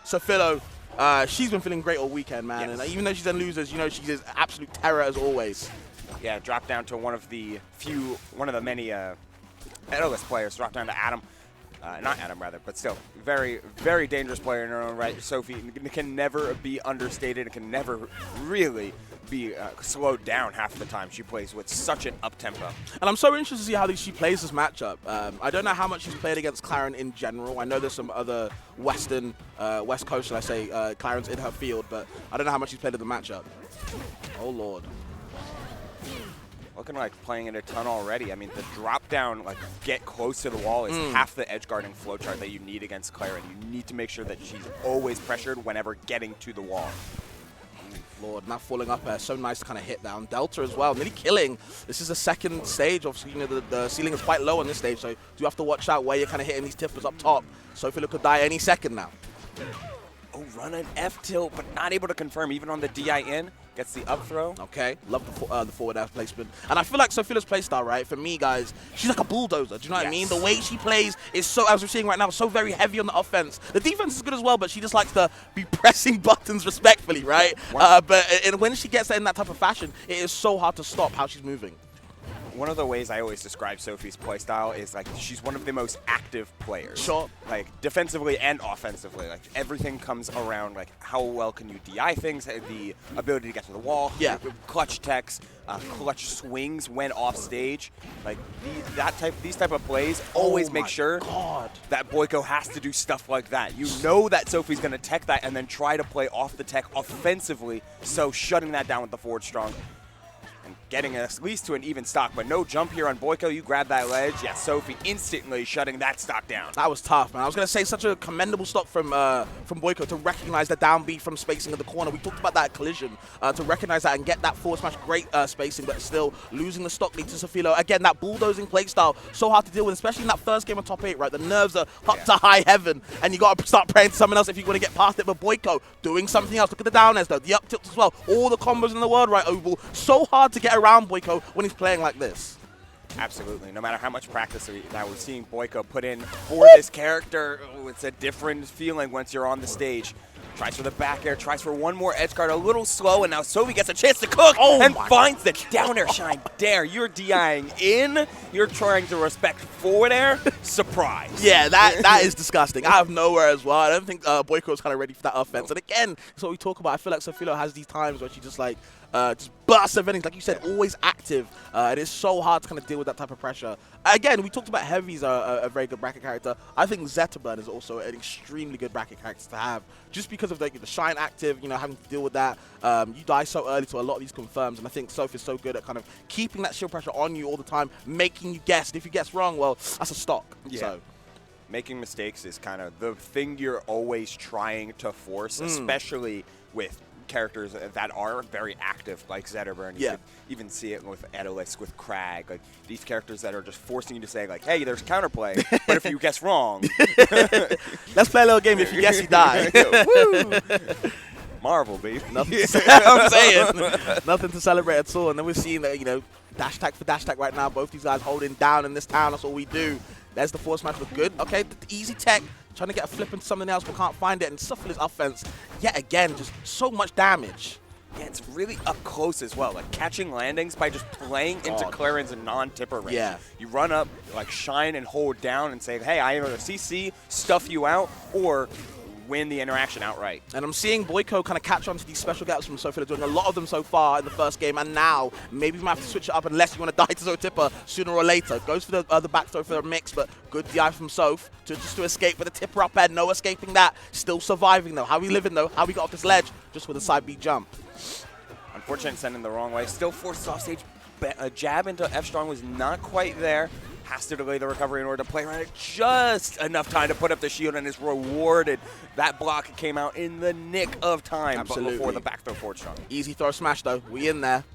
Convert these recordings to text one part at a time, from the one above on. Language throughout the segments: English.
Sophilo, she's been feeling great all weekend, man. Yes. And even though she's in losers, you know, she's an absolute terror as always. Yeah, dropped down to one of the many medalist players. Dropped down to Adam. Not Adam, rather, but still, very, very dangerous player in her own right. Sophie can never be understated. It can never really be slowed down half the time. She plays with such an up-tempo. And I'm so interested to see how she plays this matchup. I don't know how much she's played against Clairen in general. I know there's some other West Coast, should I say, Clairen's in her field, but I don't know how much she's played in the matchup. Oh, Lord. Looking like playing in a ton already. I mean, the drop down, like get close to the wall is half the edge guarding flowchart that you need against Clairen. You need to make sure that she's always pressured whenever getting to the wall. Lord, not falling up there. So nice to kind of hit down. Delta as well, nearly killing. This is the second stage. Obviously, you know, the ceiling is quite low on this stage, so you have to watch out where you're kind of hitting these tippers up top. Sophilo could die any second now. Oh, run an F tilt, but not able to confirm even on the DI in. Gets the up throw. Okay, love the forward air placement. And I feel like Sophilo's playstyle, right, for me, guys, she's like a bulldozer. Do you know what I mean? The way she plays is so, as we're seeing right now, so very heavy on the offense. The defense is good as well, but she just likes to be pressing buttons respectfully, right? But when she gets in that type of fashion, it is so hard to stop how she's moving. One of the ways I always describe Sophie's playstyle is like she's one of the most active players. Sure. Like defensively and offensively, like everything comes around like how well can you DI things, the ability to get to the wall, clutch techs, clutch swings when off stage. Like these type of plays always make sure that Boiko has to do stuff like that. You know that Sophie's gonna tech that and then try to play off the tech offensively, so shutting that down with the forward strong. And getting at least to an even stock, but no jump here on Boiko. You grab that ledge. Yeah, Sophie instantly shutting that stock down. That was tough, man. I was going to say such a commendable stock from Boiko to recognize the down B from spacing in the corner. We talked about that collision, to recognize that and get that forward smash. Great spacing, but still losing the stock lead to Sophilo. Again, that bulldozing play style, so hard to deal with, especially in that first game of top 8, right? The nerves are up to high heaven, and you got to start praying to someone else if you want to get past it. But Boiko doing something else. Look at the down airs, though. The up tilt as well. All the combos in the world, right, Oval. So hard to get around Boiko when he's playing like this. Absolutely. No matter how much practice that we're seeing Boiko put in for this character, it's a different feeling once you're on the stage. Tries for the back air, tries for one more edge guard, a little slow, and now Sophie gets a chance to cook and finds the down air shine dare. You're DIing in, you're trying to respect forward air, surprise. Yeah, that is disgusting. Out of nowhere as well. I don't think Boiko is kind of ready for that offense. And again, that's what we talk about. I feel like Sophilo has these times where she just like, just bursts of innings, like you said, always active. It is so hard to kind of deal with that type of pressure. Again, we talked about Heavy's a very good bracket character. I think Zetterburn is also an extremely good bracket character to have, just because of the shine active, you know, having to deal with that. You die so early to a lot of these confirms, and I think Soph is so good at kind of keeping that shield pressure on you all the time, making you guess. And if you guess wrong, well, that's a stock. Yeah. So. Making mistakes is kind of the thing you're always trying to force, especially with characters that are very active, like Zetterburn. You could even see it with Edelisk, with Crag, like these characters that are just forcing you to say like, hey, there's counterplay, but if you guess wrong, let's play a little game. If you guess, you die. Woo! Marvel, baby. Nothing I'm saying. Nothing to celebrate at all. And then we're seeing that, you know, dash tag for dash tag right now. Both these guys holding down in this town. That's all we do. There's the force smash. Look good. Okay, the easy tech. Trying to get a flip into something else, but can't find it. And Sophilo's offense, yet again, just so much damage. Yeah, it's really up close as well. Like catching landings by just playing into Clairen's non-tipper range. Yeah. You run up, like shine and hold down and say, hey, I either CC, stuff you out, or win the interaction outright. And I'm seeing Boiko kind of catch on to these special gaps from Sophilo, doing a lot of them so far in the first game, and now maybe we might have to switch it up unless you want to die to Tipper sooner or later. Goes for the back throw for the mix, but good DI from Soph just to escape with a Tipper up air. No escaping that. Still surviving though. How we living though? How we got off this ledge? Just with a side B jump. Unfortunate sending the wrong way. Still forces off stage. A jab into F strong was not quite there. Has to delay the recovery in order to play around it just enough time to put up the shield, and is rewarded. That block came out in the nick of time before the back throw forward strong. Easy throw smash though. We in there.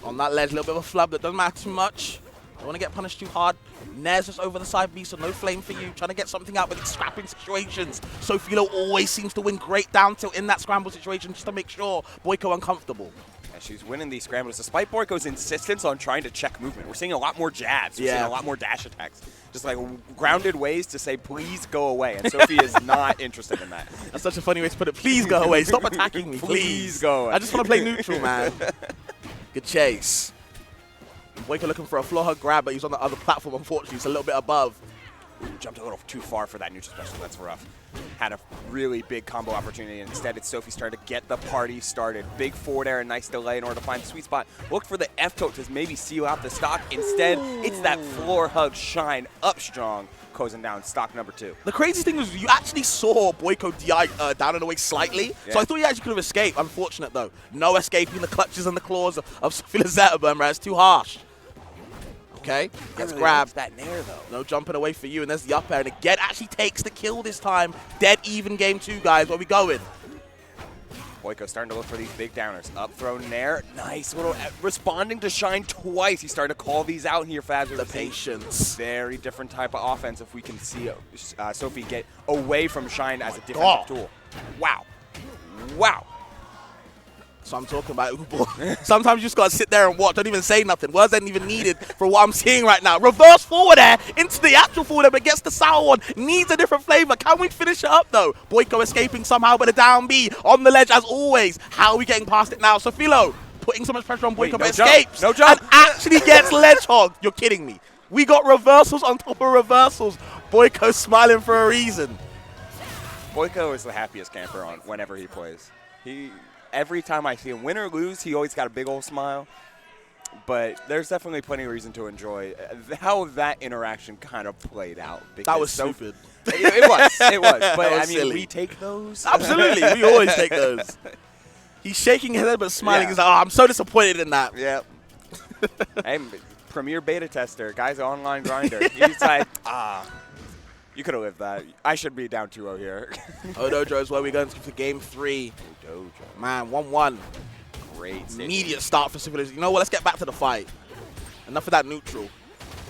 On that ledge, a little bit of a flub that doesn't matter too much. Don't want to get punished too hard. Nair's just over the side B, so no flame for you. Trying to get something out with these scrapping situations. Sophilo always seems to win great down tilt in that scramble situation just to make sure Boiko uncomfortable. And she's winning these scrambles despite Boiko's insistence on trying to check movement. We're seeing a lot more jabs. We're seeing a lot more dash attacks. Just like grounded ways to say, please go away. And Sophie is not interested in that. That's such a funny way to put it. Please go away. Stop attacking me, Please go away. I just want to play neutral, man. Good chase. Boiko looking for a floor hug grab, but he's on the other platform, unfortunately. It's a little bit above. Ooh, jumped a little too far for that neutral special. That's rough. Had a really big combo opportunity, and instead it's Sophie starting to get the party started. Big forward air, a nice delay in order to find the sweet spot. Looked for the F tilt to maybe seal out the stock. Instead, it's that floor hug shine up strong, closing down stock number 2. The crazy thing was you actually saw Boiko DI down and away slightly, so I thought he actually could have escaped. Unfortunate, though. No escaping the clutches and the claws of Sophilo Zetterburn, right? It's too harsh. Okay, gets grabbed. That nair, though. No jumping away for you, and there's the up air, and again actually takes the kill this time. Dead even game 2, guys. Where we going? Boiko starting to look for these big downers. Up throw nair. Nice little responding to shine twice. He's starting to call these out here, Fabs. The patience. Very different type of offense if we can see Sophie get away from shine as a defensive tool. Wow. Wow. So I'm talking about Ubo. Sometimes you just gotta sit there and watch. Don't even say nothing. Words ain't even needed for what I'm seeing right now. Reverse forward air into the actual forward air, but gets the sour one. Needs a different flavor. Can we finish it up though? Boiko escaping somehow, but a down B on the ledge as always. How are we getting past it now? Sophilo putting so much pressure on Boiko, but escapes. No jump. And actually gets ledge hogged. You're kidding me. We got reversals on top of reversals. Boiko smiling for a reason. Boiko is the happiest camper on whenever he plays. Every time I see him win or lose, he always got a big old smile. But there's definitely plenty of reason to enjoy how that interaction kind of played out. That was stupid. It was. But I mean, silly. We take those. Absolutely, we always take those. He's shaking his head but smiling. He's like, oh, I'm so disappointed in that. Yep. Hey, premier beta tester, guy's an online grinder. He's like, you could have lived that. I should be down 2-0 here. Odojo is where we're going to game 3. Odojo. Man, 1-1. Great. Immediate start for Sophilo. You know what? Let's get back to the fight. Enough of that neutral.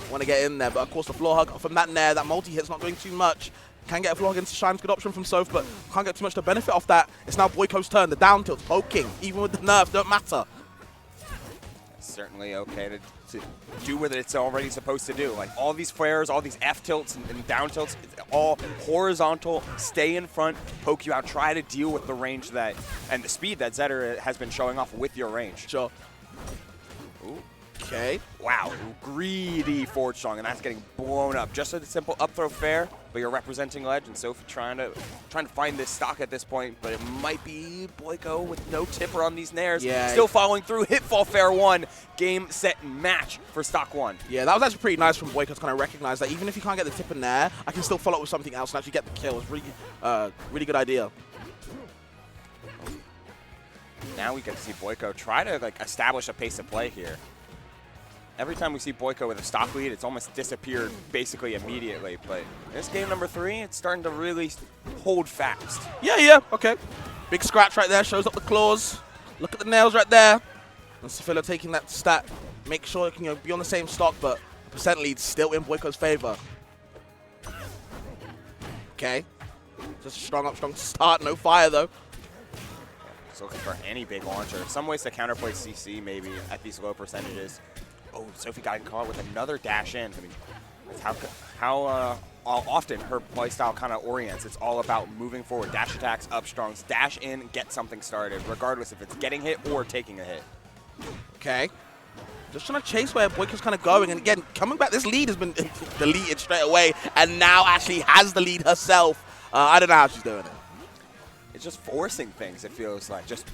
Want to get in there, but of course the floor hug from that nair, that multi-hit's not doing too much. Can get a floor hug into Shine's good option from Soph, but can't get too much to benefit off that. It's now Boiko's turn. The down tilt's poking. Even with the nerfs, don't matter. Certainly okay to do what it's already supposed to do. Like all these flares, all these F tilts and down tilts, it's all horizontal, stay in front, poke you out, try to deal with the range that and the speed that Zetter has been showing off with your range. Sure. Ooh. Okay. Wow, greedy forward strong, and that's getting blown up. Just a simple up throw fair, but you're representing ledge, and Sophie trying to find this stock at this point, but it might be Boiko with no tipper on these nairs. Yeah. Still following through, hit fall fair 1, game, set, match for stock 1. Yeah, that was actually pretty nice from Boiko to kind of recognize that even if you can't get the tip in there, I can still follow up with something else and actually get the kill. It's really good idea. Now we get to see Boiko try to like establish a pace of play here. Every time we see Boiko with a stock lead, it's almost disappeared basically immediately. But this game number 3, it's starting to really hold fast. Yeah, okay. Big scratch right there, shows up the claws. Look at the nails right there. And Sophilo taking that stat. Make sure it can be on the same stock, but the percent lead's still in Boiko's favor. Okay. Just a strong start, no fire though. Just looking for any big launcher. Some ways to counterplay CC maybe at these low percentages. Oh, Sophie got caught with another dash in. I mean, that's how often her playstyle kind of orients. It's all about moving forward, dash attacks, up strongs, dash in, get something started, regardless if it's getting hit or taking a hit. Okay. Just trying to chase where Boiko's kind of going. And again, coming back, this lead has been deleted straight away and now actually has the lead herself. I don't know how she's doing it. It's just forcing things, it feels like. Just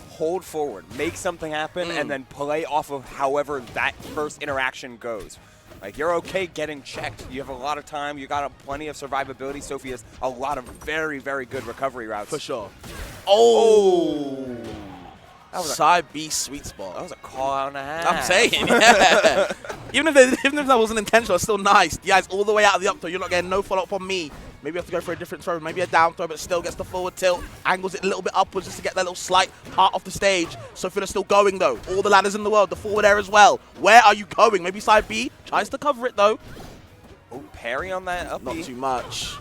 hold forward, make something happen, and then play off of however that first interaction goes. Like, you're okay getting checked. You have a lot of time. You got plenty of survivability. Sophie has a lot of very, very good recovery routes. For sure. Oh! That was side B sweet spot. That was a call out and a half. I'm saying, yeah. even if that wasn't intentional, it's still nice. The eyes all the way out of the up throw. You're not getting no follow-up on me. Maybe you have to go for a different throw. Maybe a down throw, but still gets the forward tilt. Angles it a little bit upwards just to get that little slight part off the stage. Sophilo's still going, though. All the ladders in the world. The forward air as well. Where are you going? Maybe side B. Tries to cover it, though. Oh, parry on that up B. Not too much.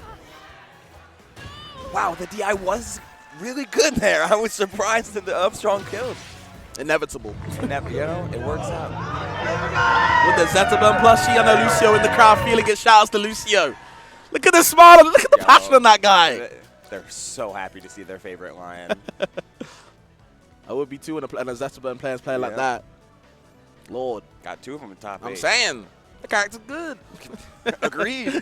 Wow, the DI was really good there. I was surprised at the up strong kills. Inevitable. You know, it works out. With the Zetterburn plushie, I know Lucio in the crowd feeling it. Shout outs to Lucio. Look at the smile. Look at the passion on that guy. They're so happy to see their favorite Lion. I would be too in a Zetterburn players playing like that. Lord. Got 2 of them in top 8. I'm saying. The character's good. Agreed.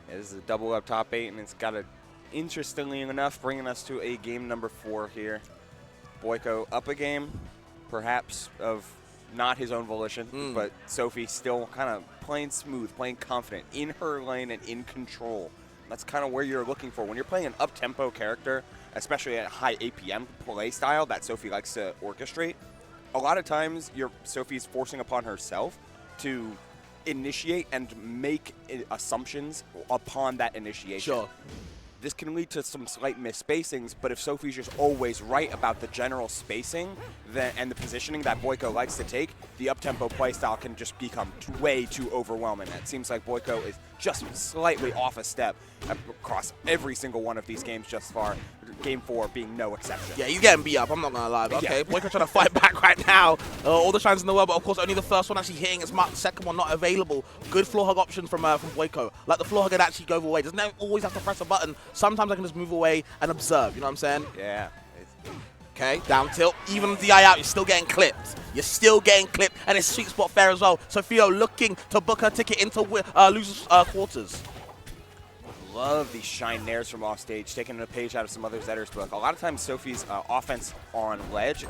This is a double up top 8, and it's got a, interestingly enough, bringing us to a game number 4 here. Boiko up a game, perhaps of not his own volition, but Sophie still kind of playing smooth, playing confident, in her lane and in control. That's kind of where you're looking for. When you're playing an up-tempo character, especially at high APM play style that Sophie likes to orchestrate, a lot of times Sophie's forcing upon herself to initiate and make assumptions upon that initiation. Sure. This can lead to some slight misspacings, but if Sophie's just always right about the general spacing and the positioning that Boiko likes to take, the up-tempo playstyle can just become way too overwhelming. It seems like Boiko is just slightly off a step across every single one of these games just far. Game 4 being no exception. Yeah, he's getting beat up. I'm not going to lie. But okay, Boiko trying to fight back right now. All the shines in the world, but of course only the first one actually hitting. It's marked, the second one not available. Good floor hug option from Boiko. Like the floor hug can actually go away. Doesn't always have to press a button. Sometimes I can just move away and observe. You know what I'm saying? Yeah. Okay, down tilt. Even DI out, you're still getting clipped. You're still getting clipped, and it's sweet spot fair as well. Sophilo looking to book her ticket into losers' quarters. Love these shine nairs from off stage, taking a page out of some other Zetter's book. A lot of times Sophie's offense on ledge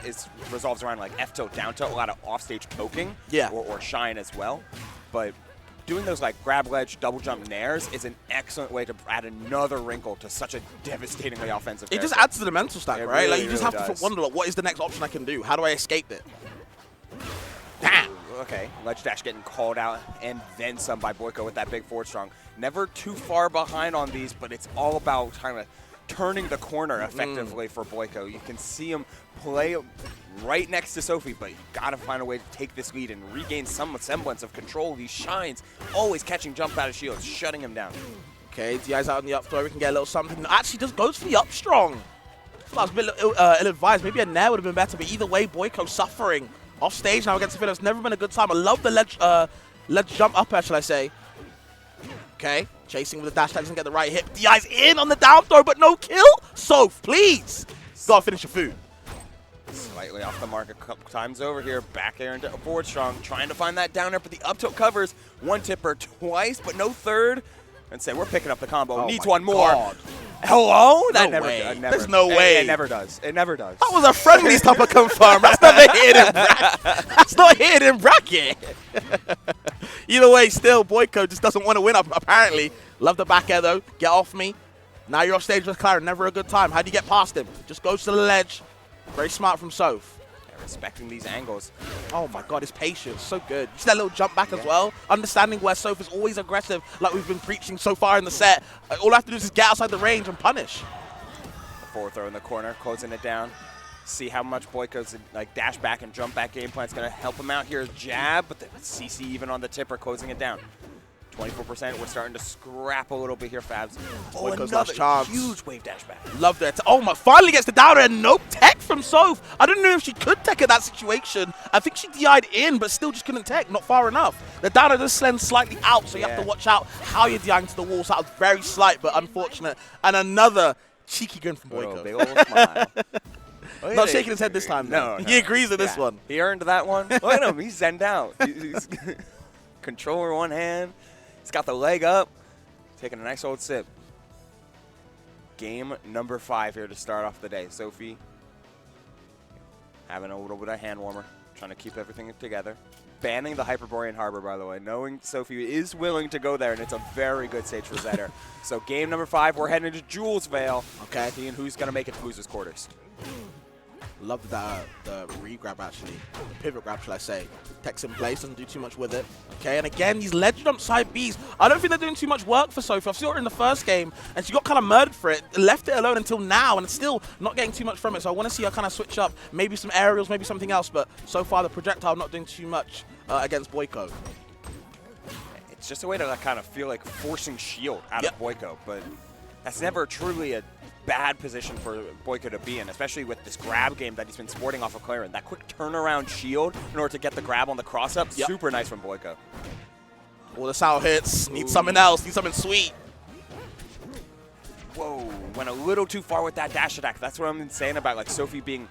revolves around like F tilt, down tilt, a lot of off stage poking, or shine as well. But doing those like grab ledge, double jump nairs is an excellent way to add another wrinkle to such a devastatingly offensive character. It just adds to the mental stack, right? Really, Like you just really have to wonder, like, what is the next option I can do? How do I escape it? Damn. Okay, ledge dash getting called out and then some by Boiko with that big forward strong. Never too far behind on these, but it's all about kind of turning the corner effectively for Boiko. You can see him play right next to Sophie, but you gotta find a way to take this lead and regain some semblance of control. These shines always catching jump out of shields, shutting him down. Okay, DI's out in the up throw. We can get a little something. Actually, just goes for the up strong. I was a bit ill-advised. Maybe a nair would have been better, but either way, Boiko suffering. Off stage now against Sophilo. It's never been a good time. I love the ledge jump up air, shall I say. Okay, chasing with the dash, doesn't get the right hit. DI's in on the down throw, but no kill. Soph, please. Gotta finish your food. Slightly off the mark a couple times over here. Back air into forward strong, trying to find that down air, but the up tilt covers. One tipper twice, but no third. And say, we're picking up the combo. Needs one more. God. Hello? That never, way. never. There's no way. It never does. It never does. That was a friendly type of confirm. That's not a hidden bracket. That's not a hidden bracket. Either way, still, Boiko just doesn't want to win up, apparently. Love the back air, though. Get off me. Now you're off stage with Clairen. Never a good time. How do you get past him? Just goes to the ledge. Very smart from Soph. Respecting these angles. Oh my god, his patience, so good. Just that little jump back as well. Understanding where Soph is always aggressive, like we've been preaching so far in the set. All I have to do is just get outside the range and punish. The forward throw in the corner, closing it down. See how much Boiko's like dash back and jump back game plan is going to help him out here. Jab, but the CC even on the tipper, closing it down. 24%. We're starting to scrap a little bit here, Fabs. Oh, another huge wave dash back. Love that. Oh my! Finally gets the down air. Nope, tech from Soph. I didn't know if she could tech in that situation. I think she DI'd in, but still just couldn't tech. Not far enough. The down air does slend slightly out, so you have to watch out how you're DI'ing to the wall. So that was very slight, but unfortunate. And another cheeky grin from Boiko. Big old smile. Not shaking his head this time. No, he agrees with this one. He earned that one. Look at him. He's zen'd out. He's controller one hand. He's got the leg up, taking a nice old sip. Game number 5 here to start off the day. Sophie having a little bit of hand warmer, trying to keep everything together. Banning the Hyperborean Harbor, by the way, knowing Sophie is willing to go there, and it's a very good stage for Zetter. So game number 5, we're heading into Jules Vale. Okay. Seeing who's going to make it to losers quarters. Love that the re-grab, actually. The pivot grab, shall I say. Tech's in place, doesn't do too much with it. Okay, and again, these ledge jump side Bs. I don't think they're doing too much work for Sophie. I've seen her in the first game, and she got kind of murdered for it. Left it alone until now, and still not getting too much from it. So I want to see her kind of switch up. Maybe some aerials, maybe something else. But so far, the projectile not doing too much against Boiko. It's just a way to kind of feel like forcing shield out of Boiko, but That's never truly a bad position for Boiko to be in, especially with this grab game that he's been sporting off of Clairen. That quick turnaround shield in order to get the grab on the cross-up, super nice from Boiko. All the sour hits, need something else, need something sweet. Whoa, went a little too far with that dash attack. That's what I'm saying about like Sophie being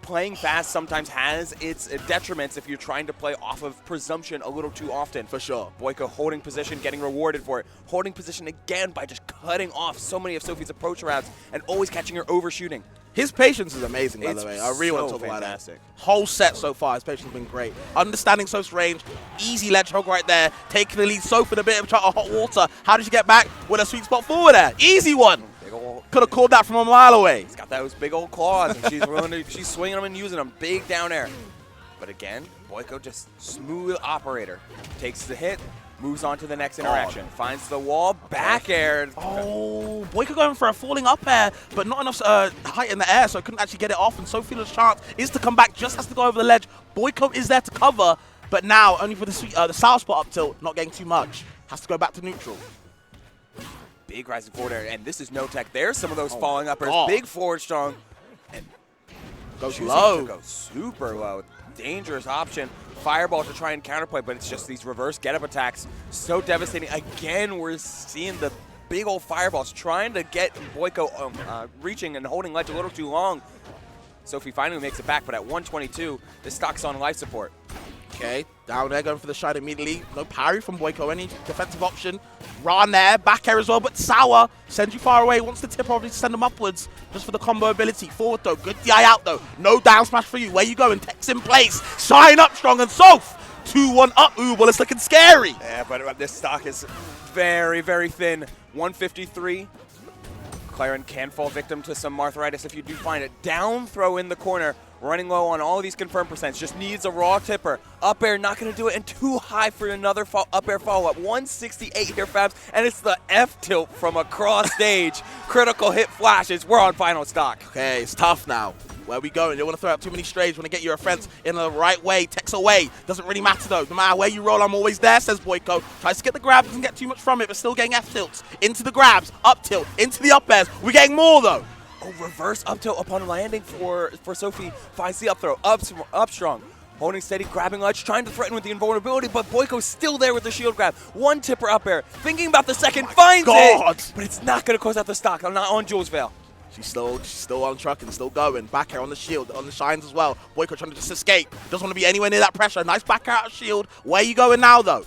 playing fast sometimes has its detriments if you're trying to play off of presumption a little too often. For sure. Boiko holding position, getting rewarded for it. Holding position again by just cutting off so many of Sophie's approach routes and always catching her overshooting. His patience is amazing, by the way. I really want to talk about that. Whole set so far, his patience has been great. Understanding Soph's range, easy ledge hog right there, taking the lead. Soph in a bit of hot water. How did she get back with a sweet spot forward there? Easy one. Could have called that from a mile away. He's got those big old claws, and she's swinging them and using them. Big down air. But again, Boiko just smooth operator. Takes the hit, moves on to the next interaction. Finds the wall, back air. Oh, Boiko going for a falling up air, but not enough height in the air, so couldn't actually get it off. And Sophilo's chance is to come back, just has to go over the ledge. Boiko is there to cover, but now only for the sour spot up tilt, not getting too much. Has to go back to neutral. Big rising forward air, and this is no tech. There's some of those falling uppers. Big forward strong. And goes low. To go super low. Dangerous option. Fireball to try and counterplay, but it's just these reverse get-up attacks. So devastating. Again, we're seeing the big old fireballs trying to get Boiko reaching and holding ledge a little too long. Sophie finally makes it back, but at 122, this stock's on life support. Okay, down there, going for the shot immediately. No parry from Boiko, any defensive option. Run there, back air as well, but Sour sends you far away. Wants the tip, probably send him upwards just for the combo ability. Forward though, good DI out though. No down smash for you. Where you going? Tech's in place. Shine up strong and Soph. 2-1 up. Ooh, well, it's looking scary. Yeah, but this stock is very, very thin. 153. Clairen can fall victim to some arthritis if you do find it. Down throw in the corner. Running low on all of these confirmed percents. Just needs a raw tipper. Up air, not going to do it. And too high for another up air follow-up. 168 here, Fabs. And it's the F tilt from across stage. Critical hit flashes. We're on final stock. Okay, it's tough now. Where we going? You don't want to throw out too many strays. Want to get your offense in the right way. Tech's away. Doesn't really matter though. No matter where you roll, I'm always there, says Boiko. Tries to get the grab. Doesn't get too much from it, but still getting F tilts. Into the grabs. Up tilt. Into the up airs. We're getting more though. Oh, reverse up tilt upon landing for Sophie. Finds the up throw. Up strong. Holding steady, grabbing ledge, trying to threaten with the invulnerability, but Boiko's still there with the shield grab. One tipper up air. Thinking about the second, finds it! But it's not going to close out the stock. I'm not on Jules Veil. She's still on truck and still going. Back air on the shield, on the shines as well. Boiko trying to just escape. Doesn't want to be anywhere near that pressure. Nice back air out of shield. Where you going now, though?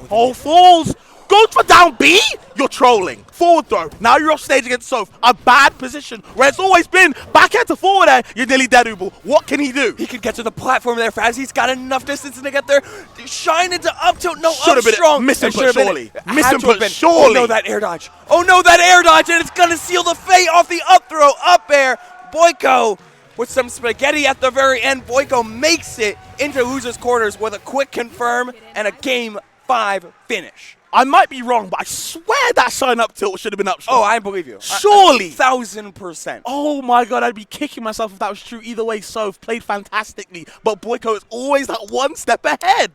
Oh, falls! Goes for down B? You're trolling. Forward throw. Now you're off stage against Soph. A bad position where it's always been. Back end to forward air. You're nearly dead, Ubel. What can he do? He can get to the platform there fast. He's got enough distance to get there. Shine into up tilt. No, should have been strong. Miss him, but surely. Miss him, but surely. Oh, no, that air dodge. Oh, no, that air dodge. And it's going to seal the fate off the up throw. Up air. Boiko with some spaghetti at the very end. Boiko makes it into losers' quarters with a quick confirm and a Game 5 finish. I might be wrong, but I swear that shine up tilt should have been up strong. Oh, I believe you. Surely. 1,000%. Oh my god, I'd be kicking myself if that was true. Either way, Soph played fantastically, but Boiko is always that one step ahead.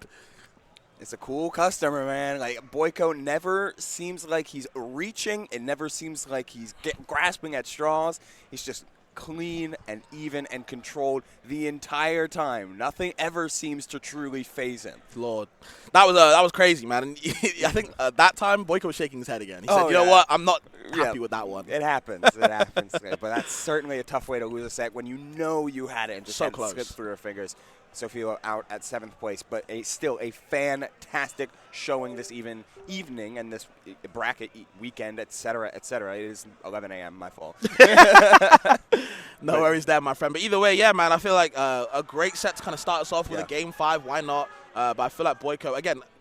It's a cool customer, man. Like, Boiko never seems like he's reaching. It never seems like he's grasping at straws. He's just clean and even and controlled the entire time. Nothing ever seems to truly phase him. Lord, that was crazy, man. And I think at that time Boiko was shaking his head again. He said, "You know what? I'm not happy with that one." It happens. It happens. But that's certainly a tough way to lose a set when you know you had it and just so had close. It slip through her fingers. Sophilo out at 7th place, but still a fantastic showing this evening and this bracket weekend, etc., etc. It is 11 a.m. My fault. No worries there, my friend. But either way, yeah, man, I feel like a great set to kind of start us off with a Game 5. Why not? But I feel like Boiko, again,